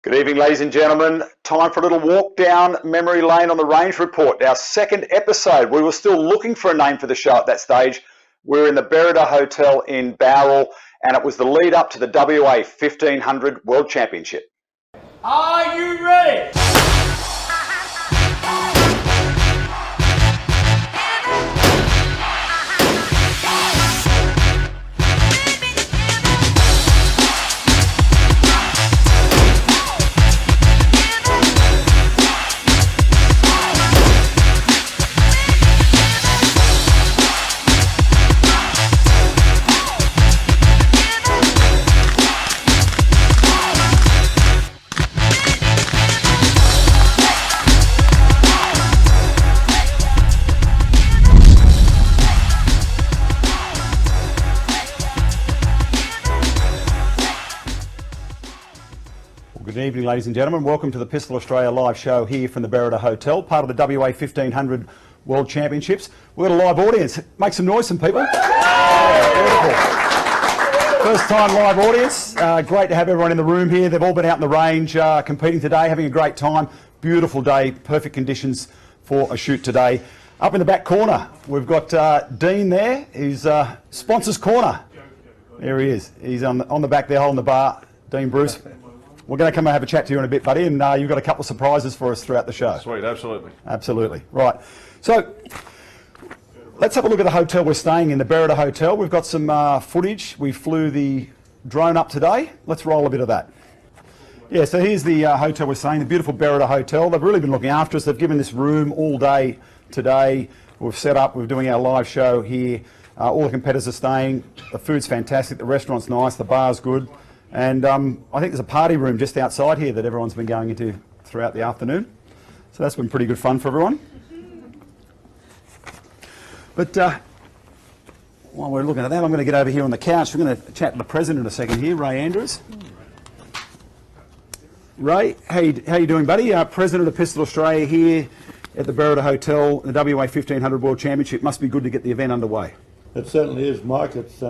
Good evening, ladies and gentlemen. Time for a little walk down memory lane on the Range Report. Our second episode. We were still looking for a name for the show at that stage. We're in the Berida Hotel in Bowral, and it was the lead up to the WA1500 World Championship. Are you ready? Good evening, ladies and gentlemen. Welcome to the Pistol Australia live show here from the Berida Hotel, part of the WA1500 World Championships. We've got a live audience. Make some noise, some people. Beautiful. First time live audience. Great to have everyone in the room here. They've all been out in the range competing today, having a great time. Beautiful day, perfect conditions for a shoot today. Up in the back corner, we've got Dean there. He's Sponsors Corner. There he is. He's on the back there holding the bar. Dean Bruce. We're going to come and have a chat to you in a bit, buddy, and you've got a couple of surprises for us throughout the show. Sweet, absolutely. Absolutely. Right. So, let's have a look at the hotel we're staying in, the Berida Hotel. We've got some footage. We flew the drone up today. Let's roll a bit of that. Yeah, so here's the hotel we're staying, the beautiful Berida Hotel. They've really been looking after us. They've given this room all day today. We've set up, we're doing our live show here. All the competitors are staying. The food's fantastic, the restaurant's nice, the bar's good. And I think there's a party room just outside here that everyone's been going into throughout the afternoon. So that's been pretty good fun for everyone. But while we're looking at that, I'm going to get over here on the couch. We're going to chat to the president in a second here, Ray Andrews. Ray, how you doing, buddy? President of Pistol Australia here at the Berida Hotel, the WA1500 World Championship. Must be good to get the event underway. It certainly is, Mike. It's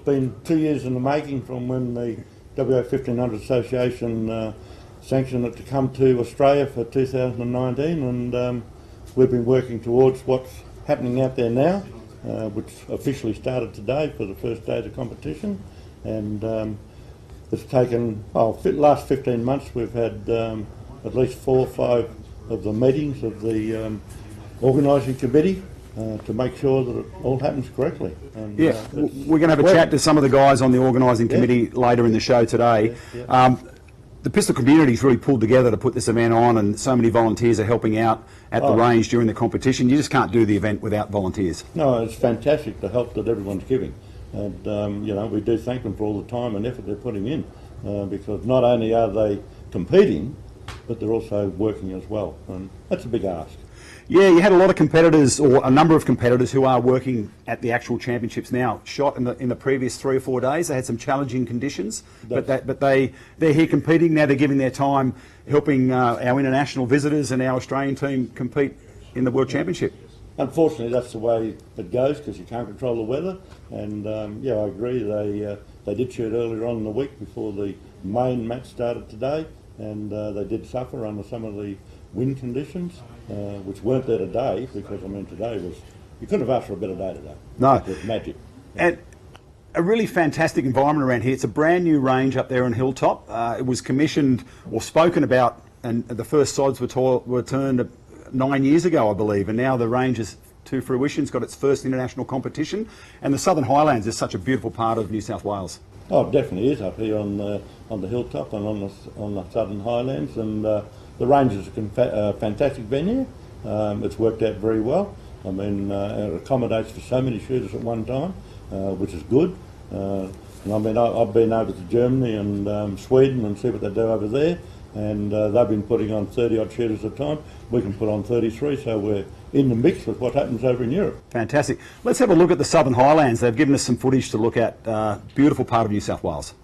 been 2 years in the making from when the WA1500 Association sanctioned it to come to Australia for 2019, and we've been working towards what's happening out there now, which officially started today for the first day of the competition. And it's taken, last 15 months we've had at least 4 or 5 of the meetings of the organising committee to make sure that it all happens correctly. And, yeah, we're going to have a chat to some of the guys on the organising committee later in the show today. The pistol community's really pulled together to put this event on, and so many volunteers are helping out at the range during the competition. You just can't do the event without volunteers. No, it's fantastic, the help that everyone's giving. And, we do thank them for all the time and effort they're putting in, because not only are they competing, but they're also working as well. And that's a big ask. Yeah, you had a lot of competitors, or a number of competitors, who are working at the actual championships now. Shot in the previous 3 or 4 days. They had some challenging conditions, but they're here competing now. They're giving their time helping our international visitors and our Australian team compete in the World Championship. Unfortunately, that's the way it goes because you can't control the weather. And I agree. They did shoot earlier on in the week before the main match started today, and they did suffer under some of the wind conditions, which weren't there today, because today was, you couldn't have asked for a better day today. No. It was magic. And a really fantastic environment around here. It's a brand new range up there on Hilltop. It was commissioned or spoken about, and the first sods were turned 9 years ago, I believe, and now the range is to fruition. It's got its first international competition, and the Southern Highlands is such a beautiful part of New South Wales. Oh, it definitely is up here on the Hilltop and on the Southern Highlands, and the range is a fantastic venue. It's worked out very well. It accommodates for so many shooters at one time, which is good. I've been over to Germany and Sweden and see what they do over there, and they've been putting on 30 odd shooters at a time. We can put on 33, so we're in the mix with what happens over in Europe. Fantastic. Let's have a look at the Southern Highlands. They've given us some footage to look at. Beautiful part of New South Wales.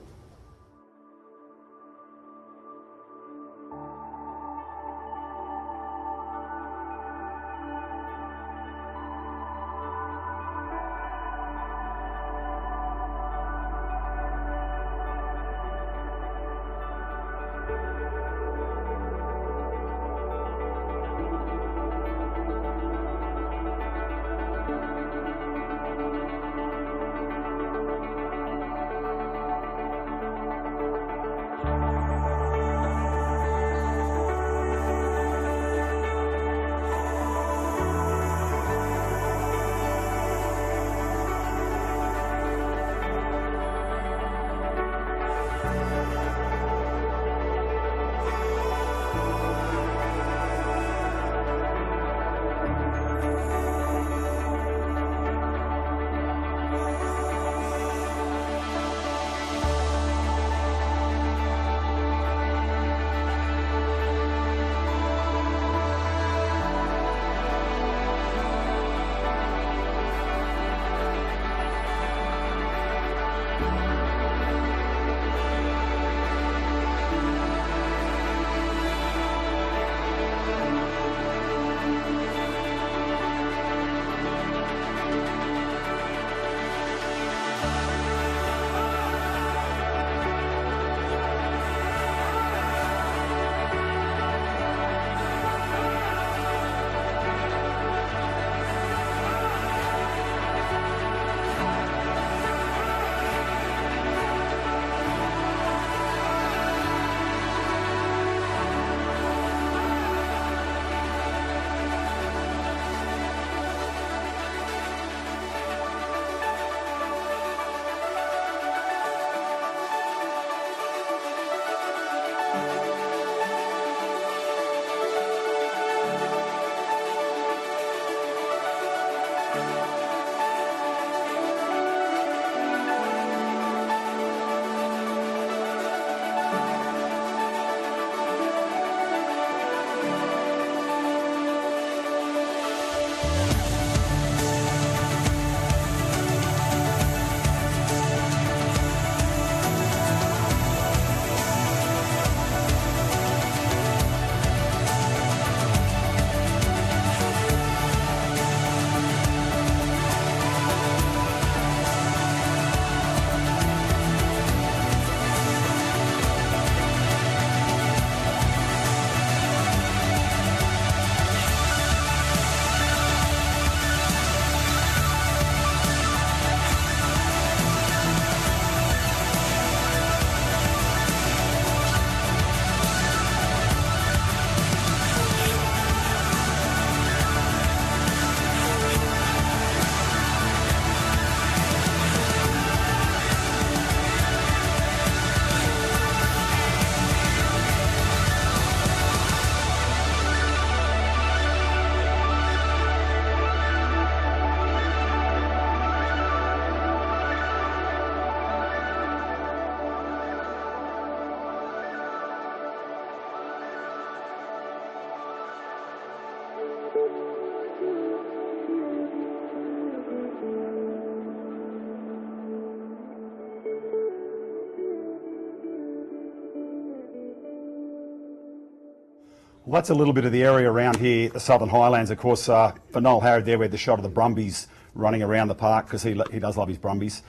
Well, that's a little bit of the area around here, the Southern Highlands. Of course, for Noel Harrod there, we had the shot of the Brumbies running around the park because he does love his Brumbies.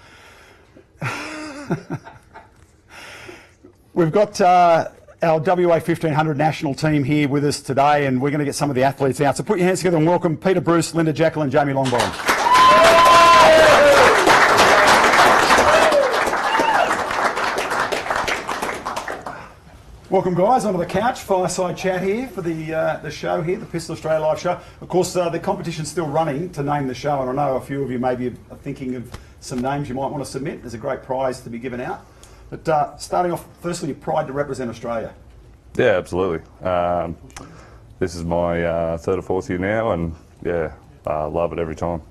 We've got our WA1500 national team here with us today, and we're going to get some of the athletes out. So put your hands together and welcome Peter Bruce, Linda Jekyll and Jamie Longbottom. Welcome, guys, onto the couch, fireside chat here for the show here, the Pistol Australia Live show. Of course, the competition's still running to name the show, and I know a few of you maybe are thinking of some names you might want to submit. There's a great prize to be given out. But starting off, firstly, your pride to represent Australia. Yeah, absolutely. This is my third or fourth year now, and yeah, I love it every time.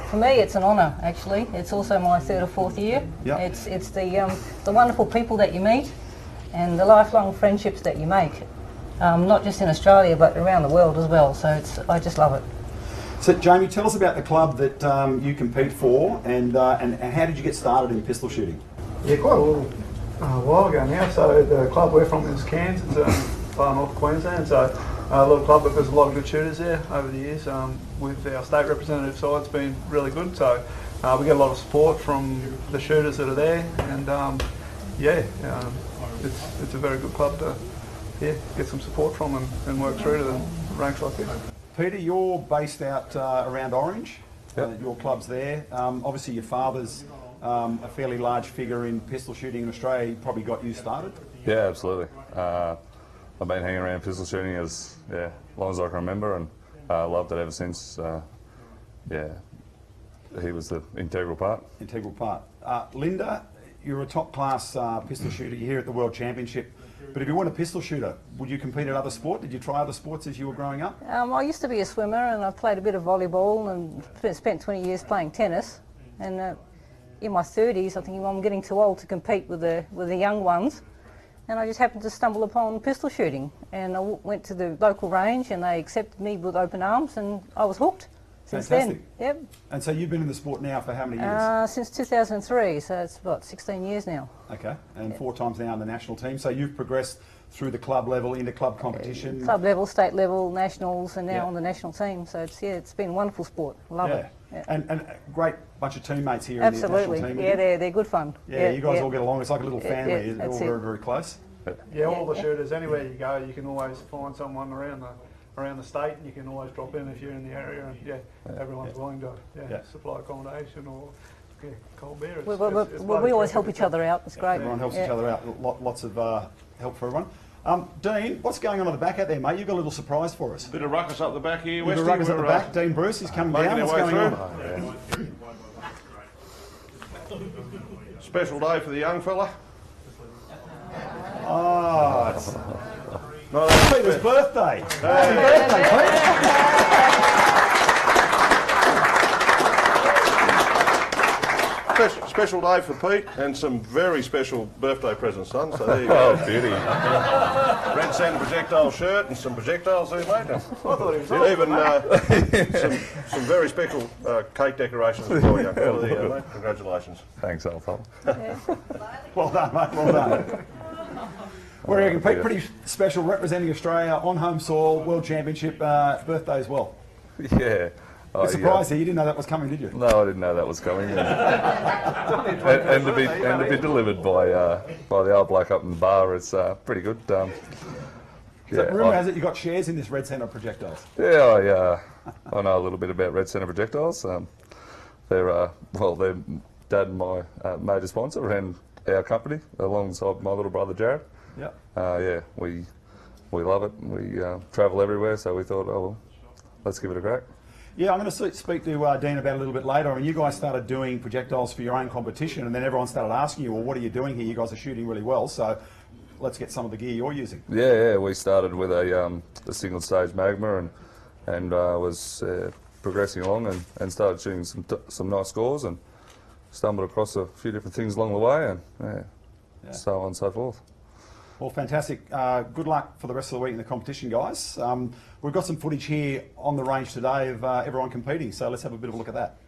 For me, it's an honour. Actually, it's also my third or fourth year. Yep. It's the wonderful people that you meet, and the lifelong friendships that you make, not just in Australia but around the world as well. So I just love it. So, Jamie, tell us about the club that you compete for, and how did you get started in pistol shooting? Yeah, quite a little while ago now. So the club we're from is Cairns. It's far north Queensland. So a little club, but there's a lot of good shooters there over the years. With our state representative side, it's been really good. So we get a lot of support from the shooters that are there, and it's a very good club to get some support from and work through to the ranks like this. Peter, you're based out around Orange. Yep. Your club's there. Obviously, your father's a fairly large figure in pistol shooting in Australia. He probably got you started. Yeah, absolutely. I've been hanging around pistol shooting as long as I can remember, and loved it ever since. He was the integral part. Integral part. Linda, you're a top class pistol shooter. You're here at the World Championship. But if you weren't a pistol shooter, would you compete at other sport? Did you try other sports as you were growing up? I used to be a swimmer, and I played a bit of volleyball, and spent 20 years playing tennis. And in my 30s, I think I'm getting too old to compete with the young ones. And I just happened to stumble upon pistol shooting, and I went to the local range, and they accepted me with open arms, and I was hooked since Fantastic. then. Yep. And so you've been in the sport now for how many years? Since 2003, so it's about 16 years now. Okay, and 4 times now in the national team. So you've progressed through the club level into club competition. Club level, state level, nationals, and now Yeah. on the national team. So it's been a wonderful sport. Love it. Yeah. And a great bunch of teammates here Absolutely. in the national team. Yeah, they're good fun. Yeah, you guys all get along. It's like a little family. yeah, They're all that's it. very, very close. Yeah, all the shooters. Anywhere you go, you can always find someone around the state, and you can always drop in if you're in the area. And everyone's willing to supply accommodation or cold beer. It's We bloody always help terrific. each other out. It's great. Everyone helps Yeah. each other out. Lots of help for everyone. Dean, what's going on at the back out there, mate? You've got a little surprise for us. Bit of ruckus up the back here, Bit of Westy. ruckus at the We're, back. Dean Bruce is coming making down. our What's way going through. on? Special day for the young fella. Oh, it's No, that's Peter's birthday. Happy birthday, Pete. special day for Pete and some very special birthday presents, son. So there you go. Oh, beauty. Red Sand projectile shirt and some projectiles there, mate. I thought he was And even some very special cake decorations as well, young fella. There you go, mate. Congratulations. Thanks, old fella. Well done, mate. Well done. What do you reckon, Pete? Pretty special, representing Australia on home soil, World Championship birthday as well. Yeah. Oh, You're surprised here. You didn't know that was coming, did you? No, I didn't know that was coming. and to be delivered by the old bloke up in the bar, it's pretty good. So rumour has it you got shares in this Red Centre projectiles. Yeah, I know a little bit about Red Centre projectiles. They're Dad and my major sponsor and our company, alongside my little brother Jared. Yeah. We love it. We travel everywhere, so we thought, oh well, let's give it a crack. Yeah, I'm going to speak to Dean about it a little bit later. I mean, you guys started doing projectiles for your own competition, and then everyone started asking you, well, what are you doing here? You guys are shooting really well, so let's get some of the gear you're using. Yeah. We started with a single stage Magma and was progressing along and started shooting some nice scores and stumbled across a few different things along the way and so on and so forth. Well, fantastic. Good luck for the rest of the week in the competition, guys. We've got some footage here on the range today of everyone competing, so let's have a bit of a look at that.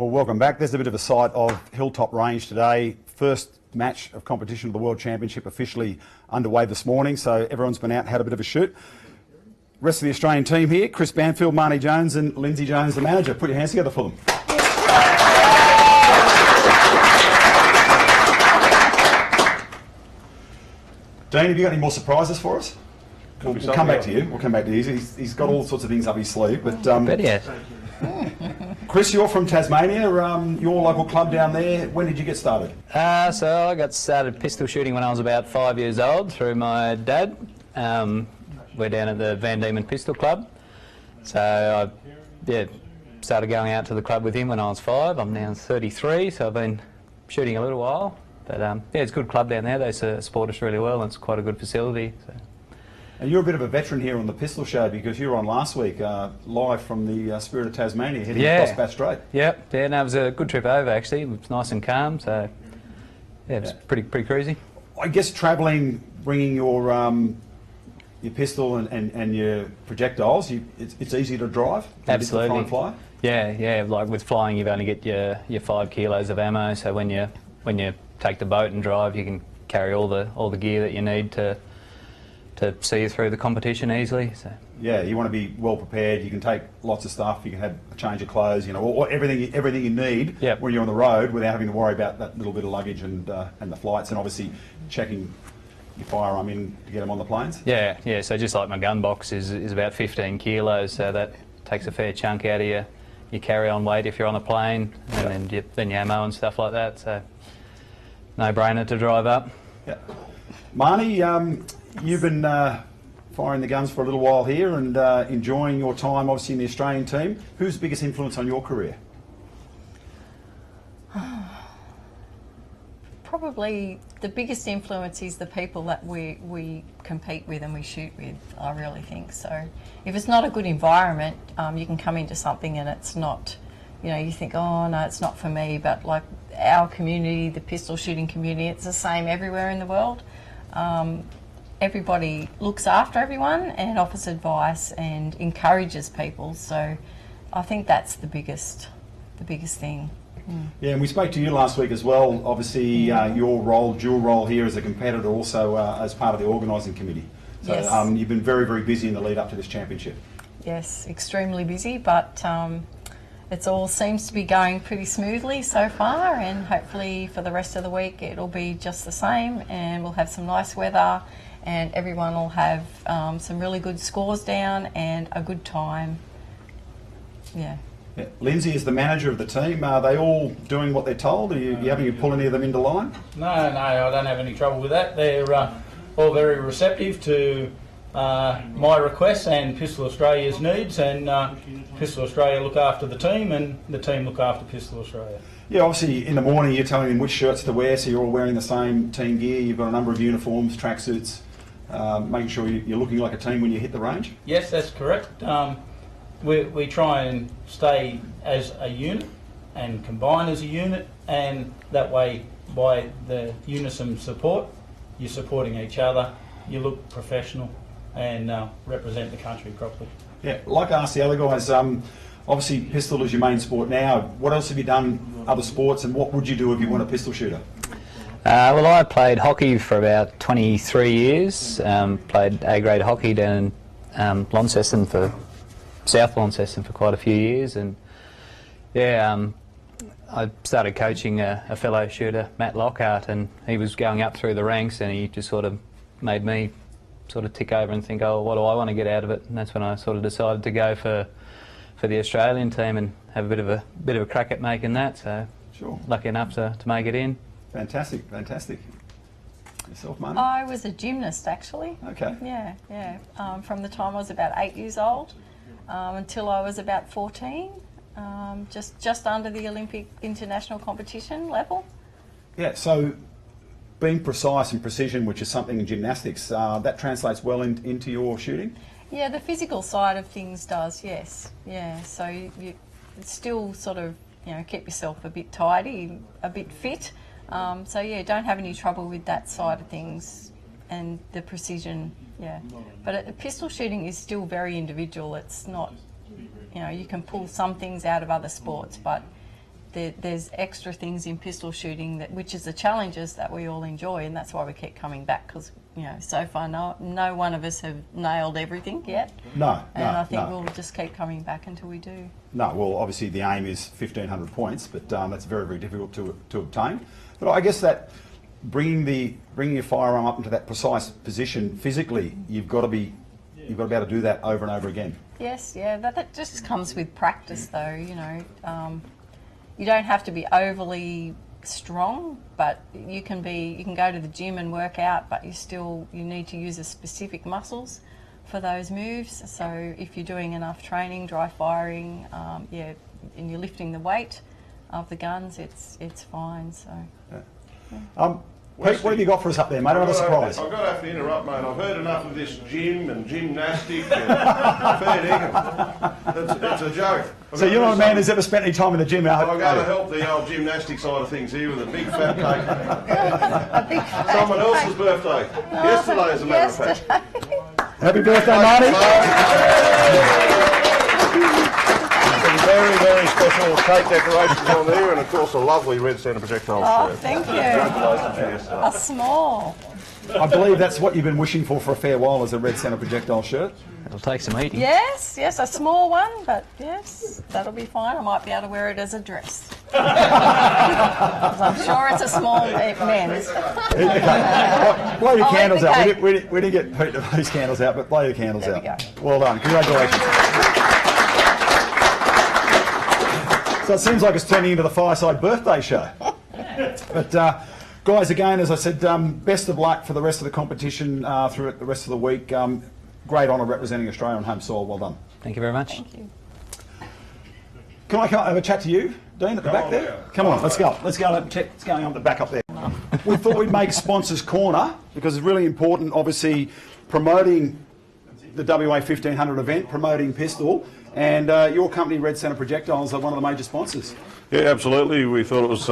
Well, welcome back. There's a bit of a sight of Hilltop Range today. First match of competition of the World Championship officially underway this morning, so everyone's been out and had a bit of a shoot. Rest of the Australian team here, Chris Banfield, Marnie Jones and Lindsay Jones, the manager. Put your hands together for them. Dean, have you got any more surprises for us? We'll come back to you. We'll come back to you. He's got all sorts of things up his sleeve. But yes. Chris, you're from Tasmania. Your local club down there. When did you get started? So I got started pistol shooting when I was about 5 years old through my dad. We're down at the Van Diemen Pistol Club. So I started going out to the club with him when I was 5. I'm now 33, so I've been shooting a little while. But it's a good club down there. They support us really well, and it's quite a good facility. So. And you're a bit of a veteran here on the Pistol Show because you were on last week, live from the Spirit of Tasmania, heading across Bass Strait. Yep, no, it was a good trip over actually. It was nice and calm, so it was pretty crazy. I guess travelling, bringing your pistol and your projectiles, it's easy to drive. Absolutely. Fly and fly. Yeah. Like with flying, you've only get your 5 kilos of ammo. So when you take the boat and drive, you can carry all the gear that you need to see you through the competition easily. So. Yeah, you want to be well prepared. You can take lots of stuff. You can have a change of clothes, or everything you need when you're on the road without having to worry about that little bit of luggage and the flights, and obviously checking your firearm in to get them on the planes. Yeah. So just like my gun box is about 15 kilos, so that takes a fair chunk out of your carry-on weight if you're on a plane, and then your ammo and stuff like that. So no-brainer to drive up. Yeah. Marnie, you've been firing the guns for a little while here and enjoying your time, obviously, in the Australian team. Who's the biggest influence on your career? Probably the biggest influence is the people that we compete with and we shoot with, I really think. So if it's not a good environment, you can come into something and it's not, you think, oh no, it's not for me, but like our community, the pistol shooting community, it's the same everywhere in the world. Everybody looks after everyone and offers advice and encourages people, so I think that's the biggest thing. Yeah, and we spoke to you last week as well. Obviously, your dual role here as a competitor, also as part of the organising committee. So yes. You've been very, very busy in the lead up to this championship. Yes, extremely busy, but it all seems to be going pretty smoothly so far, and hopefully for the rest of the week it'll be just the same, and we'll have some nice weather, and everyone will have some really good scores down and a good time. Yeah. Lindsay is the manager of the team. Are they all doing what they're told? Are you having to pull any of them into line? No, I don't have any trouble with that. They're all very receptive to my requests and Pistol Australia's needs, and Pistol Australia look after the team and the team look after Pistol Australia. Yeah, obviously in the morning you're telling them which shirts to wear, so you're all wearing the same team gear. You've got a number of uniforms, tracksuits, making sure you're looking like a team when you hit the range. Yes, that's correct. We try and stay as a unit and combine as a unit, and that way by the unison support, you're supporting each other, you look professional and represent the country properly. Yeah, like I asked the other guys, obviously pistol is your main sport now. What else have you done, other sports, and what would you do if you weren't a pistol shooter? Well, I played hockey for about 23 years, played A-grade hockey down in South Launceston for quite a few years, and I started coaching a fellow shooter, Matt Lockhart, and he was going up through the ranks, and he just sort of made me sort of tick over and think, oh, what do I want to get out of it? And that's when I sort of decided to go for the Australian team and have a bit of a crack at making that. So sure, lucky enough to make it in. Fantastic. Yourself, Marnie? I was a gymnast actually. Okay. Yeah. From the time I was about 8 years old until I was about 14, just under the Olympic international competition level. Yeah, so being precise and precision, which is something in gymnastics, that translates well into your shooting? Yeah, the physical side of things does, yes. Yeah, so you still sort of, keep yourself a bit tidy, a bit fit. So yeah, don't have any trouble with that side of things and the precision, yeah. But pistol shooting is still very individual. It's not, you can pull some things out of other sports, but there's extra things in pistol shooting which is the challenges that we all enjoy, and that's why we keep coming back, because so far no one of us have nailed everything yet. No, and I think no. we'll just keep coming back until we do. No, well, obviously the aim is 1,500 points, but that's very, very difficult to obtain. But I guess that bringing your firearm up into that precise position physically, you've got to be able to do that over and over again. Yes, yeah, that just comes with practice, though. You don't have to be overly strong, but you can go to the gym and work out, but you need to use the specific muscles for those moves. So if you're doing enough training, dry firing, and you're lifting the weight of the guns, it's fine. So. Yeah. Pete, what have you got for us up there, mate? Another surprise. I've got to have to interrupt, mate. I've heard enough of this gym and gymnastic and fair dinkum. It's a joke. So you're not a man who's ever spent any time in the gym, I've got to help the old gymnastic side of things here with a big fat cake. Someone else's birthday. Yesterday, as a matter of fact. Happy birthday, Marty. Some very, very special cake decorations on there, and of course a lovely red centre projectile Oh, shirt. thank you. Congratulations to yesterday. A small. I believe that's what you've been wishing for a fair while, is a red centre projectile shirt. It'll take some eating. Yes, a small one, but yes, that'll be fine. I might be able to wear it as a dress. 'Cause I'm sure it's a small men's. Blow your I'll candles eat the out. cake. We didn't get Pete to blow his candles out, but blow your candles There out. we go. Well done. Congratulations. So it seems like it's turning into the Fireside birthday show. But guys, again, as I said, best of luck for the rest of the competition through the rest of the week. Great honour representing Australia on home soil. Well done. Thank you very much. Thank you. Can I have a chat to you, Dean, at the back there? Come on, let's go. Let's go and check what's going on at the back up there. We thought we'd make Sponsors Corner because it's really important, obviously, promoting the WA1500 event, promoting pistol, and your company, Red Centre Projectiles, are one of the major sponsors. Yeah, absolutely. We thought it was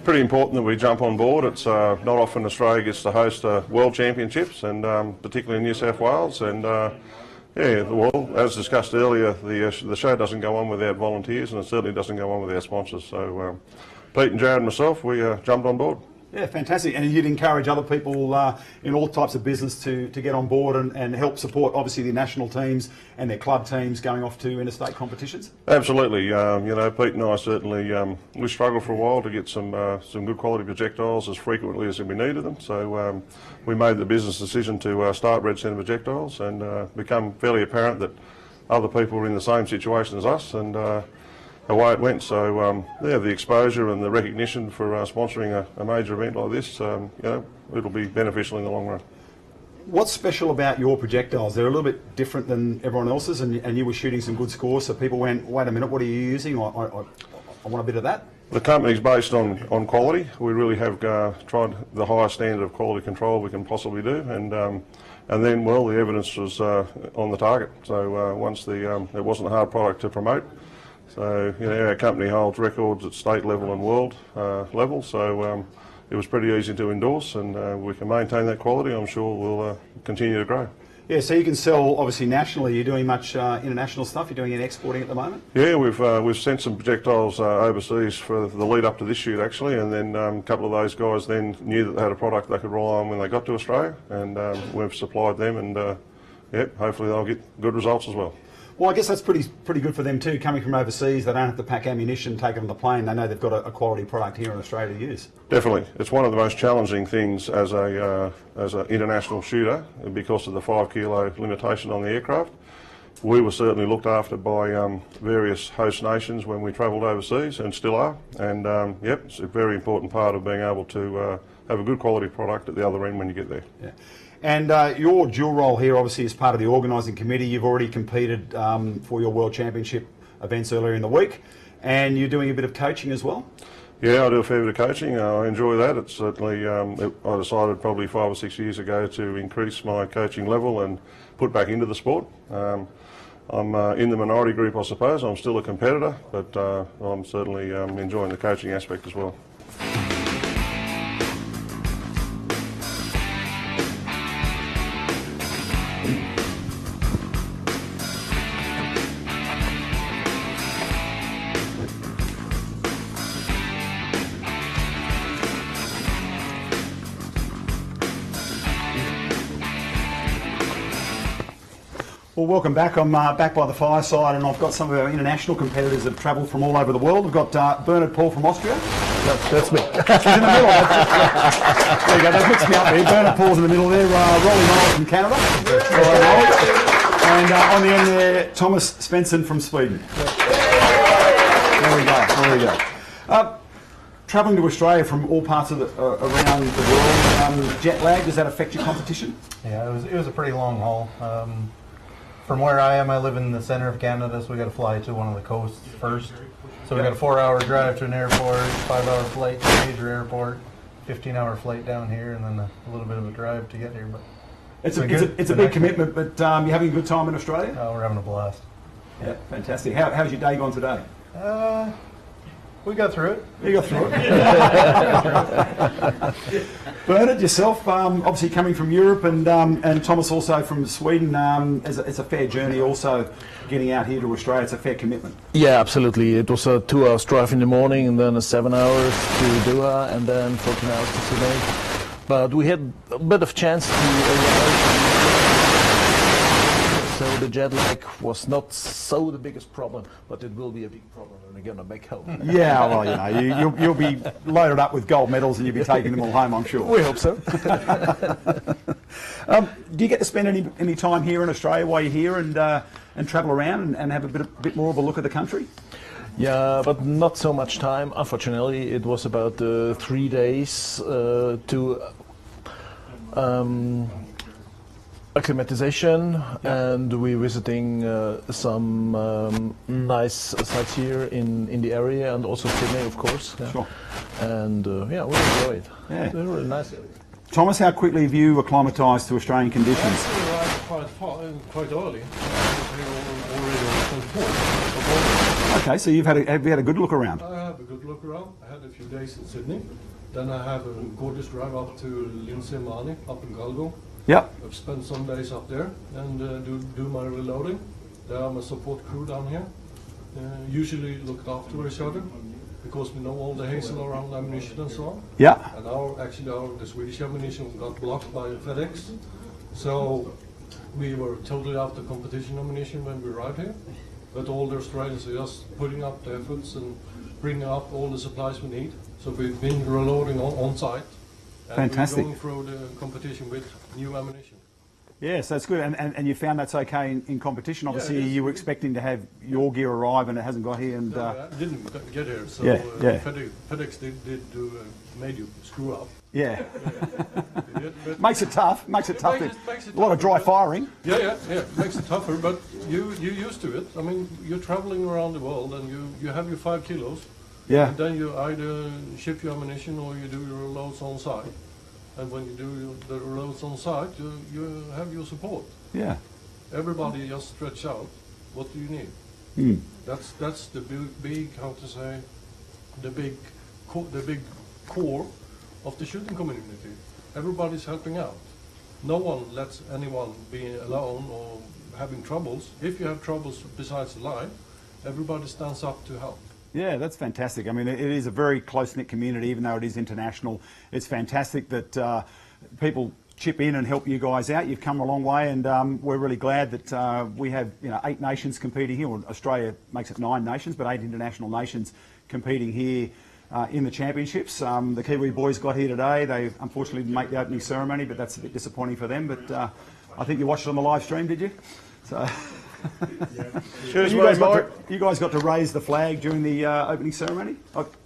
pretty important that we jump on board. It's not often Australia gets to host World Championships, and particularly in New South Wales. And well, as discussed earlier, the show doesn't go on without volunteers, and it certainly doesn't go on without sponsors. So Pete and Jared and myself, we jumped on board. Yeah, fantastic. And you'd encourage other people in all types of business to get on board and help support, obviously, the national teams and their club teams going off to interstate competitions? Absolutely. Pete and I certainly, we struggled for a while to get some good quality projectiles as frequently as we needed them. So we made the business decision to start Red Centre Projectiles, and become fairly apparent that other people were in the same situation as us, and away it went. So the exposure and the recognition for sponsoring a major event like this, it'll be beneficial in the long run. What's special about your projectiles? They're a little bit different than everyone else's, and you were shooting some good scores, so people went, wait a minute, what are you using? I want a bit of that. The company's based on quality. We really have tried the highest standard of quality control we can possibly do, and then, well, the evidence was on the target. So once it wasn't a hard product to promote. So, our company holds records at state level and world level, so it was pretty easy to endorse, and we can maintain that quality. I'm sure we'll continue to grow. Yeah, so you can sell, obviously, nationally. You're doing much international stuff? You're doing any exporting at the moment? Yeah, we've sent some projectiles overseas for the lead up to this shoot, actually, and then a couple of those guys then knew that they had a product they could rely on when they got to Australia, and we've supplied them, and hopefully they'll get good results as well. Well, I guess that's pretty good for them too, coming from overseas. They don't have to pack ammunition, take it on the plane. They know they've got a quality product here in Australia to use. Definitely. It's one of the most challenging things as an international shooter because of the 5 kilo limitation on the aircraft. We were certainly looked after by various host nations when we travelled overseas, and still are. And it's a very important part of being able to have a good quality product at the other end when you get there. Yeah. And your dual role here, obviously, as part of the organising committee. You've already competed for your World Championship events earlier in the week, and you're doing a bit of coaching as well? Yeah, I do a fair bit of coaching. I enjoy that. It's certainly, I decided probably 5 or 6 years ago to increase my coaching level and put back into the sport. I'm in the minority group, I suppose. I'm still a competitor, but I'm certainly enjoying the coaching aspect as well. Well, welcome back. I'm back by the fireside, and I've got some of our international competitors that have travelled from all over the world. We've got Bernard Paul from Austria. That's me. He's in the middle. There you go. They've mixed me up here. Bernard Paul's in the middle there. Rolly Miles from Canada. And on the end there, Thomas Svensson from Sweden. There we go. There we go. Travelling to Australia from all parts of around the world, jet lag, does that affect your competition? Yeah, it was a pretty long haul. From where I am, I live in the centre of Canada, so we got to fly to one of the coasts first. So we got a 4-hour drive to an airport, 5-hour flight to a major airport, 15-hour flight down here, and then a little bit of a drive to get here. But it's a big commitment, but you're having a good time in Australia? Oh, we're having a blast. Yeah, fantastic. How's your day gone today? We got through it. You got through it. Bernard, yourself, obviously coming from Europe, and Thomas also from Sweden. It's a fair journey also getting out here to Australia. It's a fair commitment. Yeah, absolutely. It was a 2-hour drive in the morning, and then 7 hours to Doha, and then 14 hours to Sydney. But we had a bit of chance to arrive. So the jet lag was not so the biggest problem, but it will be a big problem when we're going to back home. Yeah, well, you know, you'll be loaded up with gold medals and you'll be taking them all home, I'm sure. We hope so. Do you get to spend any time here in Australia while you're here and travel around and have a bit more of a look at the country? Yeah, but not so much time. Unfortunately, it was about 3 days to acclimatization, and we're visiting some nice sites here in the area, and also Sydney, of course. Yeah. Sure. And yeah, we enjoy it. Yeah. It's a really nice area. Thomas, how quickly have you acclimatised to Australian conditions? Quite early. Already on 24. Okay, so have you had a good look around? I have a good look around. I had a few days in Sydney. Then I have a gorgeous drive up to Lindsay Mani, up in Galgo. Yep. I've spent some days up there and do my reloading. There I'm a support crew down here. Usually looked after each other because we know all the hassle around ammunition and so on. Yeah. And the Swedish ammunition got blocked by FedEx. So we were totally out of competition ammunition when we arrived here. But all the Australians are just putting up the efforts and bringing up all the supplies we need. So we've been reloading on site. And fantastic. we're going through the competition with new ammunition. Yes, that's good. And you found that's okay in competition. Obviously, yeah, you were expecting to have your gear arrive and it hasn't got here. And no, it didn't get here. So FedEx made you screw up. Yeah. Makes it tough. Makes it tough. A lot of dry firing. Yeah. Makes it tougher, but you're used to it. I mean, you're traveling around the world and you have your 5 kilos. Yeah. And then you either ship your ammunition or you do your loads on site. And when you do the loads on site, you have your support. Yeah. Everybody just stretch out. What do you need? Mm. That's the big how to say, the big core of the shooting community. Everybody's helping out. No one lets anyone be alone or having troubles. If you have troubles besides the line, everybody stands up to help. Yeah, that's fantastic. I mean, it is a very close-knit community, even though it is international. It's fantastic that people chip in and help you guys out. You've come a long way, and we're really glad that we have 8 nations competing here. Well, Australia makes it 9 nations, but 8 international nations competing here in the championships. The Kiwi boys got here today. They unfortunately didn't make the opening ceremony, but that's a bit disappointing for them. But I think you watched it on the live stream, did you? So. Cheers, you guys got to raise the flag during the opening ceremony?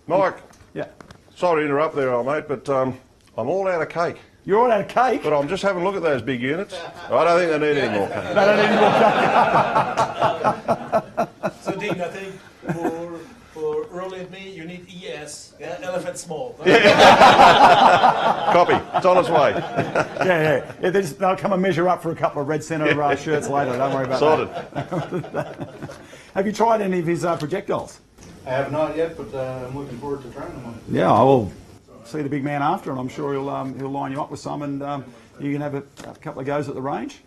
Mike. Yeah. Sorry to interrupt there, old mate, but I'm all out of cake. You're all out of cake? But I'm just having a look at those big units. I don't think they need any more cake. They don't need any more cake. So Dean, I think for Rolly and me, you need ES, elephant small. Copy. It's on its way. Yeah. They'll come and measure up for a couple of Red Centre shirts later. Don't worry about that. Have you tried any of his projectiles? I have not yet, but I'm looking forward to trying them. Yeah, I will see the big man after, and I'm sure he'll line you up with some, and you can have a couple of goes at the range.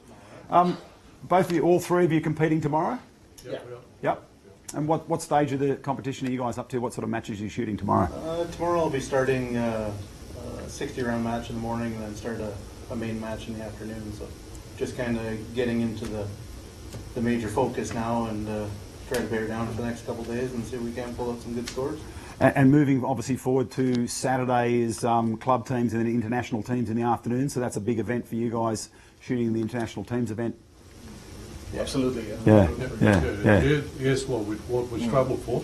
Both of you, all 3 of you, competing tomorrow? Yeah. Yep. And what stage of the competition are you guys up to? What sort of matches are you shooting tomorrow? Tomorrow I'll be starting a 60-round match in the morning and then start a main match in the afternoon. So just kind of getting into the the major focus now, and try to bear down for the next couple of days and see if we can pull out some good scores. And moving obviously forward to Saturday is club teams and then international teams in the afternoon, so that's a big event for you guys, shooting the international teams event. Absolutely. Yeah. Here's what we travel for.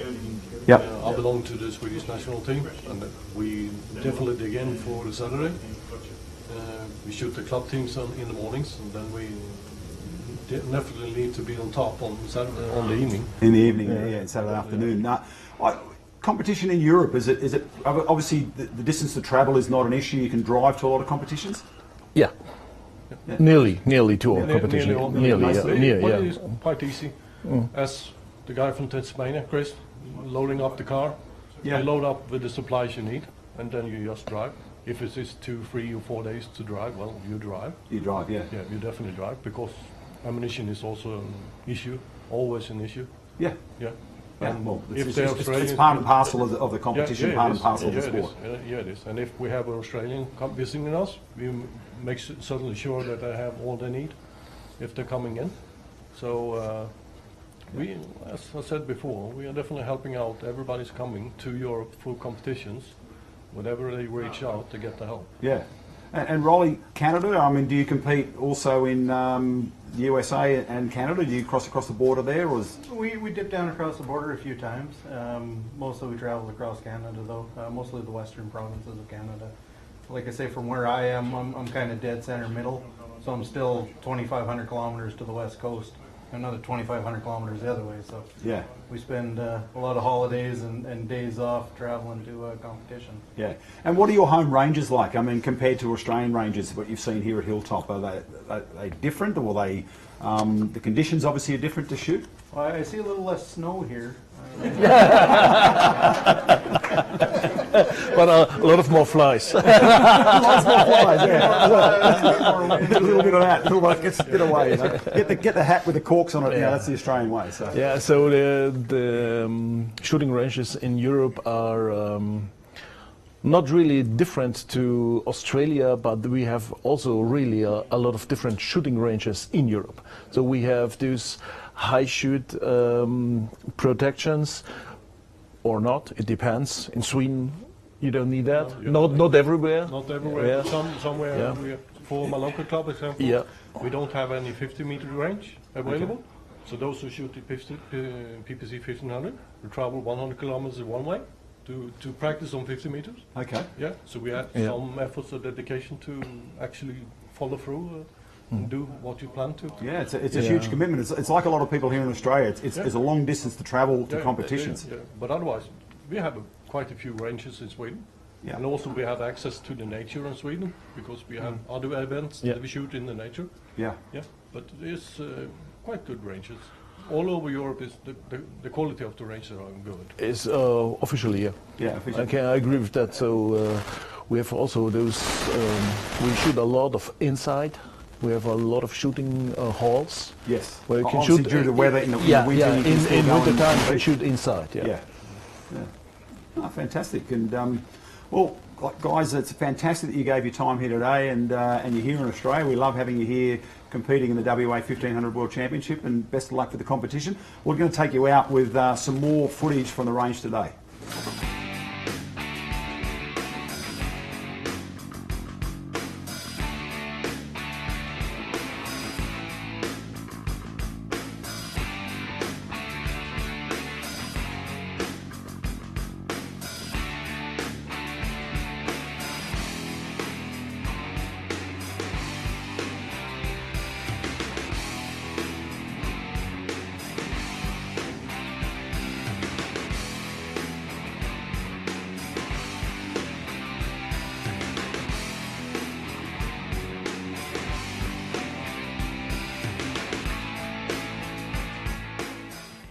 Yep. I belong to the Swedish national team, and we definitely dig in for the Saturday. We shoot the club teams in the mornings, and then we definitely need to be on top on Saturday, on the evening. In the evening, yeah, Saturday afternoon. Competition in Europe, is it obviously the distance to travel is not an issue? You can drive to a lot of competitions? Yeah. Nearly to all competition. But it's quite easy. As the guy from Tasmania, Chris, loading up the car, you load up with the supplies you need, and then you just drive. If it is 2, 3 or 4 days to drive, well, you drive. You drive, yeah. Yeah, you definitely drive, because ammunition is also an issue, always an issue. Yeah. Yeah. Yeah, well, it's part and parcel of the competition, part and parcel of the sport. Yeah, it is. And if we have an Australian visiting us, we make certainly sure that they have all they need if they're coming in. So we, as I said before, we are definitely helping out. Everybody's coming to Europe for competitions, whenever they reach out to get the help. Yeah. And Rolly, Canada, I mean, do you compete also in the USA and Canada? Do you cross across the border there? Or We dip down across the border a few times. Mostly we travel across Canada, though. Mostly the western provinces of Canada. Like I say, from where I am, I'm kind of dead center middle, so I'm still 2,500 kilometers to the west coast, another 2,500 kilometers the other way. So yeah, we spend a lot of holidays and days off traveling to competition. Yeah. And what are your home ranges like? I mean, compared to Australian ranges, what you've seen here at Hilltop, are they different, or are they the conditions obviously are different to shoot? Well, I see a little less snow here. But a lot of more flies. Lots more flies, yeah. A little bit of that, a little like, get away. You know? Get the hat with the corks on it. Yeah, that's the Australian way. So yeah, so the shooting ranges in Europe are not really different to Australia, but we have also really a lot of different shooting ranges in Europe. So we have these high shoot protections, or not, it depends. In Sweden, you don't need that. Not everywhere. Not everywhere. Yeah. Somewhere, for my local club example, we don't have any 50-meter range available. Okay. So those who shoot the PPC 1500 will travel 100 kilometers one way to practice on 50 meters. Okay. Yeah. So we have some efforts and dedication to actually follow through. And do what you plan to. Yeah, it's a huge commitment. It's like a lot of people here in Australia. It's a long distance to travel to competitions. Yeah. But otherwise, we have quite a few ranges in Sweden. Yeah. And also we have access to the nature in Sweden, because we have other events that we shoot in the nature. Yeah. Yeah. But it's quite good ranges. All over Europe, is the quality of the ranges are good. It's officially, yeah. Yeah, officially. I agree with that. So we have also those, we shoot a lot of inside. We have a lot of shooting halls. Yes. Where you can obviously shoot due to weather in the winter. Yeah. In winter time, you can shoot inside. Yeah. Oh, fantastic. And well, guys, it's fantastic that you gave your time here today, and you're here in Australia. We love having you here competing in the WA 1500 World Championship, and best of luck for the competition. We're going to take you out with some more footage from the range today.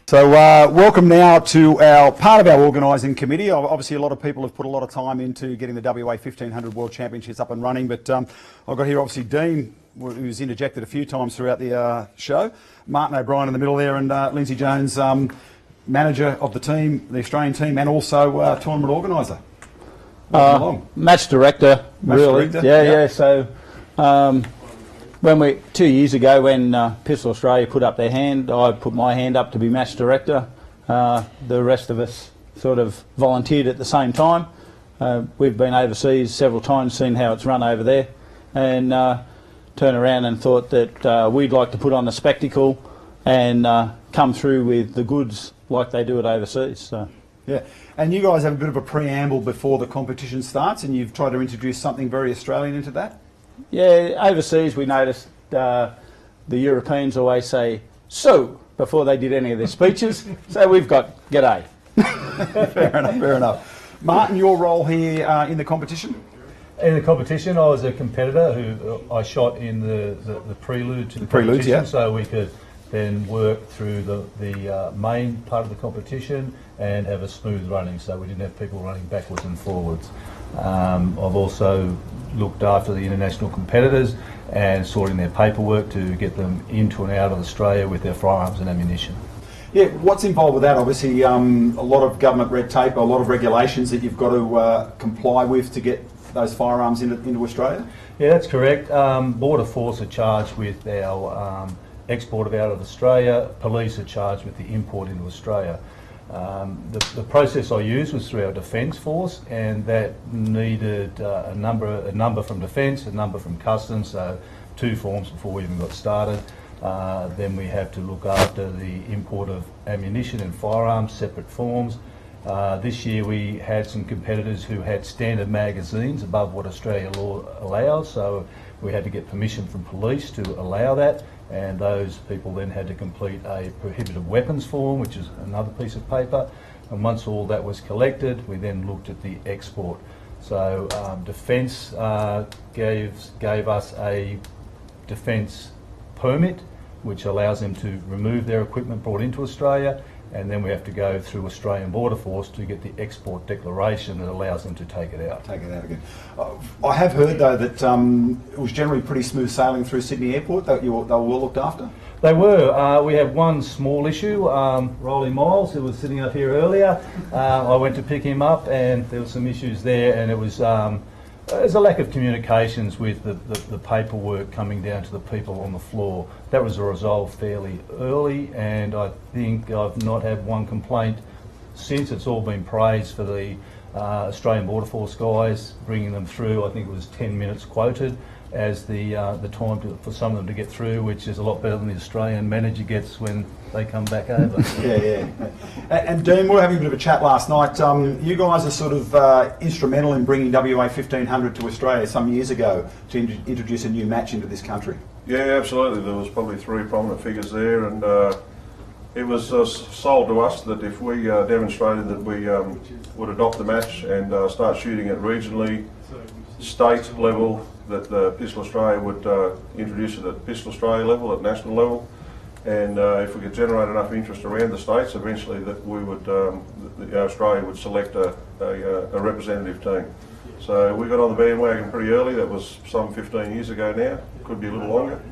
So welcome now to our part of our organising committee. Obviously a lot of people have put a lot of time into getting the WA 1500 World Championships up and running, but I've got here obviously Dean, who's interjected a few times throughout the show, Martin O'Brien in the middle there, and Lindsay Jones, manager of the team, the Australian team, and also tournament organiser. Match director, really. Director, yeah. So When 2 years ago, when Pistol Australia put up their hand, I put my hand up to be match director. The rest of us sort of volunteered at the same time. We've been overseas several times, seen how it's run over there, and turned around and thought that we'd like to put on a spectacle and come through with the goods like they do it overseas. So. Yeah, and you guys have a bit of a preamble before the competition starts, and you've tried to introduce something very Australian into that? Yeah, overseas we noticed the Europeans always say "so" before they did any of their speeches, so we've got "g'day." Fair enough, fair enough. Martin, your role here in the competition? In the competition, I was a competitor who I shot in the prelude to the preludes, competition, yeah. so we could then work through the main part of the competition and have a smooth running, so we didn't have people running backwards and forwards. I've also looked after the international competitors and sorting their paperwork to get them into and out of Australia with their firearms and ammunition. Yeah, what's involved with that? Obviously, a lot of government red tape, a lot of regulations that you've got to comply with to get those firearms into Australia? Yeah, that's correct. Border Force are charged with our export of out of Australia. Police are charged with the import into Australia. The process I used was through our Defence Force, and that needed a number from Defence, a number from Customs, so 2 forms before we even got started. Then we have to look after the import of ammunition and firearms, separate forms. This year we had some competitors who had standard magazines above what Australia law allows, so we had to get permission from police to allow that, and those people then had to complete a prohibited weapons form, which is another piece of paper, and once all that was collected we then looked at the export. So Defence gave us a Defence permit which allows them to remove their equipment brought into Australia, and then we have to go through Australian Border Force to get the export declaration that allows them to take it out. Take it out again. I have heard though that it was generally pretty smooth sailing through Sydney Airport, that they were well looked after? They were. We had one small issue. Rolly Miles, who was sitting up here earlier, I went to pick him up and there were some issues there, and it was there's a lack of communications with the paperwork coming down to the people on the floor. That was resolved fairly early, and I think I've not had one complaint since. It's all been praised for the Australian Border Force guys bringing them through. I think it was 10 minutes quoted as the time for some of them to get through, which is a lot better than the Australian manager gets when they come back over. Yeah. And Dean, we were having a bit of a chat last night. You guys are sort of instrumental in bringing WA1500 to Australia some years ago to introduce a new match into this country. Yeah, absolutely. There was probably 3 prominent figures there, and it was sold to us that if we demonstrated that we would adopt the match and start shooting it regionally, state level, that Pistol Australia would introduce it at Pistol Australia level, at national level, and if we could generate enough interest around the states, eventually that we would, Australia would select a representative team. So we got on the bandwagon pretty early. That was some 15 years ago now, could be a little longer.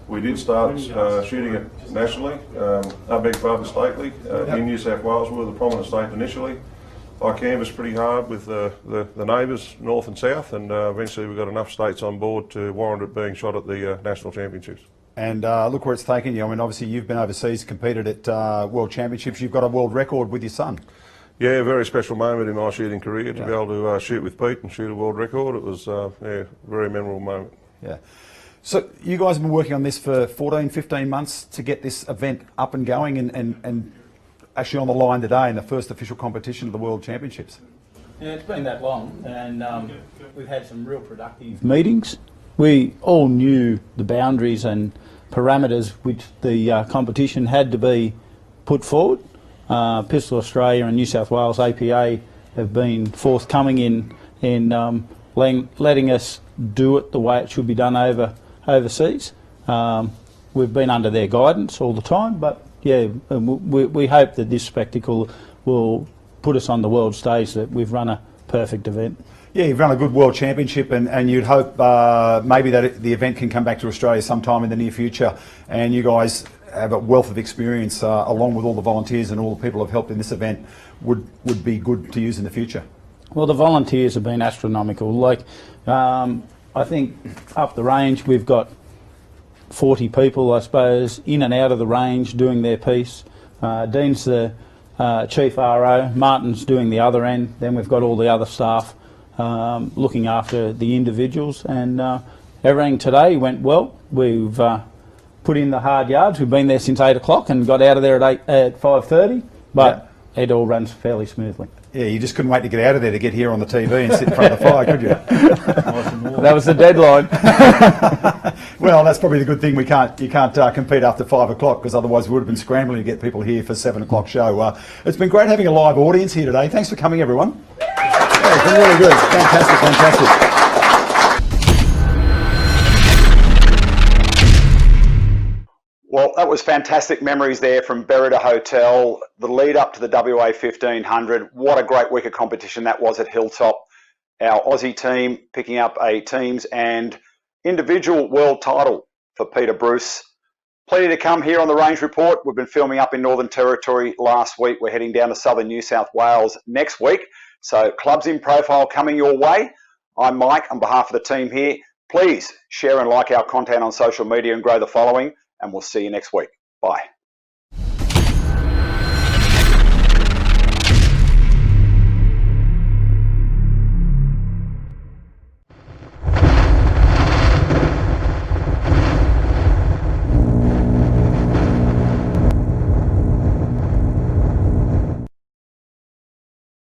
We did start shooting it nationally, I beg your pardon, stately, in New South Wales. We were the prominent state initially. I canvassed pretty hard with the neighbours, north and south, and eventually we got enough states on board to warrant it being shot at the national championships. And look where it's taken you. I mean, obviously you've been overseas, competed at World Championships. You've got a world record with your son. Yeah, a very special moment in my shooting career to be able to shoot with Pete and shoot a world record. It was a very memorable moment. Yeah. So you guys have been working on this for 14, 15 months to get this event up and going and actually on the line today in the first official competition of the World Championships. Yeah, it's been that long, and we've had some real productive meetings. We all knew the boundaries and parameters which the competition had to be put forward. Pistol Australia and New South Wales APA have been forthcoming in letting us do it the way it should be done overseas. We've been under their guidance all the time, but yeah, we hope that this spectacle will put us on the world stage, that we've run a perfect event. Yeah, you've run a good World Championship, and you'd hope maybe that the event can come back to Australia sometime in the near future, and you guys have a wealth of experience along with all the volunteers and all the people who have helped in this event would be good to use in the future. Well, the volunteers have been astronomical. Like, I think up the range we've got 40 people, I suppose, in and out of the range doing their piece. Dean's the Chief RO, Martin's doing the other end, then we've got all the other staff looking after the individuals, and everything today went well. We've put in the hard yards. We've been there since 8 o'clock and got out of there at 5:30, but it all runs fairly smoothly. Yeah, you just couldn't wait to get out of there to get here on the TV and sit in front of the fire, could you? That was the deadline. Well, that's probably the good thing. You can't compete after 5 o'clock, because otherwise we would have been scrambling to get people here for 7 o'clock show. It's been great having a live audience here today. Thanks for coming, everyone. Yeah, it's been really good. Fantastic, fantastic. Well, that was fantastic memories there from Berrida Hotel, the lead up to the WA1500. What a great week of competition that was at Hilltop. Our Aussie team picking up a teams and individual world title for Peter Bruce. Plenty to come here on the Range Report. We've been filming up in Northern Territory last week. We're heading down to southern New South Wales next week. So clubs in profile coming your way. I'm Mike on behalf of the team here. Please share and like our content on social media and grow the following. And we'll see you next week. Bye.